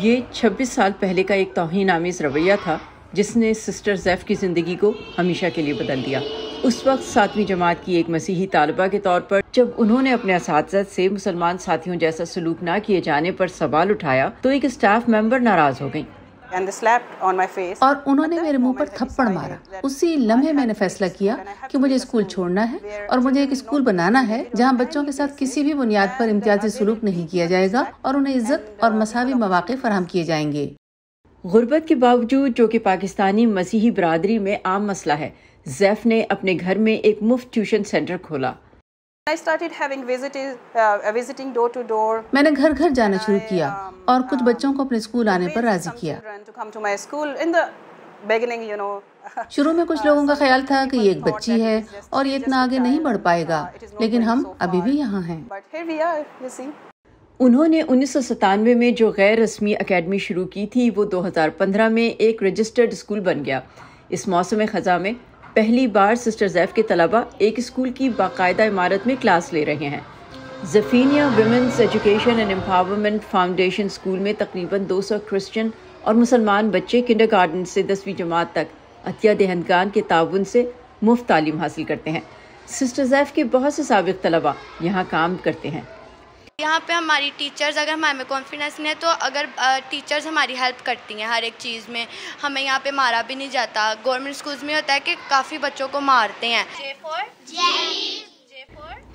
یہ 26 سال پہلے کا ایک توہین آمیز رویہ تھا جس نے سسٹر زیف کی زندگی کو ہمیشہ کے لیے بدل دیا۔ اس وقت 7ویں جماعت کی ایک مسیحی طالبہ کے طور پر جب انہوں نے اپنے اساتذہ سے مسلمان ساتھیوں جیسا سلوک نہ کیے جانے پر سوال اٹھایا تو ایک اسٹاف ممبر ناراض ہو گئیں اور انہوں نے میرے منہ پر تھپڑ مارا۔ اسی لمحے میں نے فیصلہ کیا کہ مجھے اسکول چھوڑنا ہے اور مجھے ایک اسکول بنانا ہے جہاں بچوں کے ساتھ کسی بھی بنیاد پر امتیازی سلوک نہیں کیا جائے گا اور انہیں عزت اور مساوی مواقع فراہم کیے جائیں گے۔ غربت کے باوجود، جو کہ پاکستانی مسیحی برادری میں عام مسئلہ ہے، زیف نے اپنے گھر میں ایک مفت ٹیوشن سینٹر کھولا۔ میں نے گھر گھر جانا شروع کیا اور کچھ بچوں کو اپنے اسکول آنے پر راضی کیا۔ شروع میں کچھ لوگوں کا خیال تھا کہ یہ ایک بچی ہے اور یہ اتنا آگے نہیں بڑھ پائے گا، لیکن ہم ابھی بھی یہاں ہیں۔ انہوں نے 1997 میں جو غیر رسمی اکیڈمی شروع کی تھی وہ 2015 میں ایک رجسٹرڈ اسکول بن گیا۔ اس موسم خزاں میں پہلی بار سسٹر زیف کے طلبہ ایک اسکول کی باقاعدہ عمارت میں کلاس لے رہے ہیں۔ زفینیا women's education and empowerment foundation school میں تقریباً 200 کرسچن اور مسلمان بچے کنڈرگارٹن سے 10ویں جماعت تک عطیہ دہندگان کے تعاون سے مفت تعلیم حاصل کرتے ہیں۔ سسٹر زیف کے بہت سے سابق طلبہ یہاں کام کرتے ہیں۔ یہاں پہ ہماری ٹیچرز، اگر ہمارے میں کانفیڈنس نہیں ہے تو اگر ٹیچرز ہماری ہیلپ کرتی ہیں ہر ایک چیز میں، ہمیں یہاں پہ مارا بھی نہیں جاتا۔ گورنمنٹ اسکولز میں ہوتا ہے کہ کافی بچوں کو مارتے ہیں۔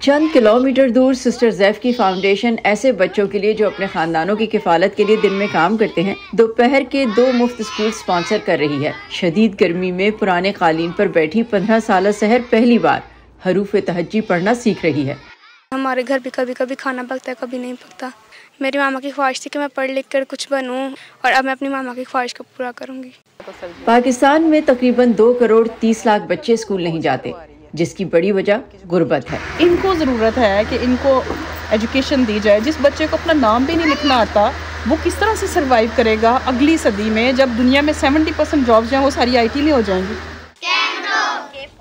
چند کلومیٹر دور سسٹر زیف کی فاؤنڈیشن ایسے بچوں کے لیے جو اپنے خاندانوں کی کفالت کے لیے دن میں کام کرتے ہیں، دوپہر کے 2 مفت اسکول سپانسر کر رہی ہے۔ شدید گرمی میں پرانے قالین پر بیٹھی 15 سالہ سحر پہلی بار حروف تہجی پڑھنا سیکھ رہی ہے۔ ہمارے گھر بھی کبھی کبھی کھانا پکتا ہے، کبھی نہیں پکتا۔ میری ماما کی خواہش تھی کہ میں پڑھ لکھ کر کچھ بنوں اور اب میں اپنی ماما کی خواہش کو پورا کروں گی۔ پاکستان میں تقریباً 2 کروڑ 30 لاکھ بچے اسکول نہیں جاتے، جس کی بڑی وجہ غربت ہے۔ ان کو ضرورت ہے کہ ان کو ایجوکیشن دی جائے۔ جس بچے کو اپنا نام بھی نہیں لکھنا آتا وہ کس طرح سے سروائیو کرے گا اگلی صدی میں، جب دنیا میں 70% جابز ہیں وہ ساری IT میں ہو جائیں گی۔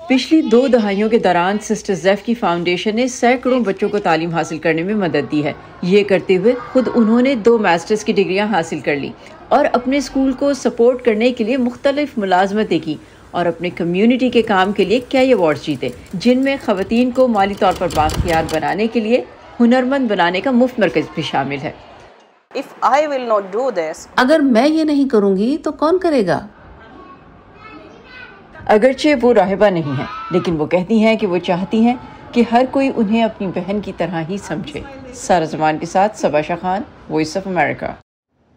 پچھلی 2 دہائیوں کے دوران سسٹر زیف کی فاؤنڈیشن نے سینکڑوں بچوں کو تعلیم حاصل کرنے میں مدد دی ہے۔ یہ کرتے ہوئے خود انہوں نے 2 ماسٹرز کی ڈگریاں حاصل کر لی اور اپنے اسکول کو سپورٹ کرنے کے لیے مختلف ملازمتیں کی اور اپنے کمیونٹی کے کام کے لیے کئی ایوارڈز جیتے، جن میں خواتین کو مالی طور پر بااختیار بنانے کے لیے ہنرمند بنانے کا مفت مرکز بھی شامل ہے۔ اگر میں یہ نہیں کروں گی تو کون کرے گا؟ اگرچہ وہ راہبہ نہیں ہیں، لیکن وہ کہتی ہیں کہ وہ چاہتی ہیں کہ ہر کوئی انہیں اپنی بہن کی طرح ہی سمجھے۔ سارہ زمان کے ساتھ صبا شاہ خان، وائس آف امریکہ۔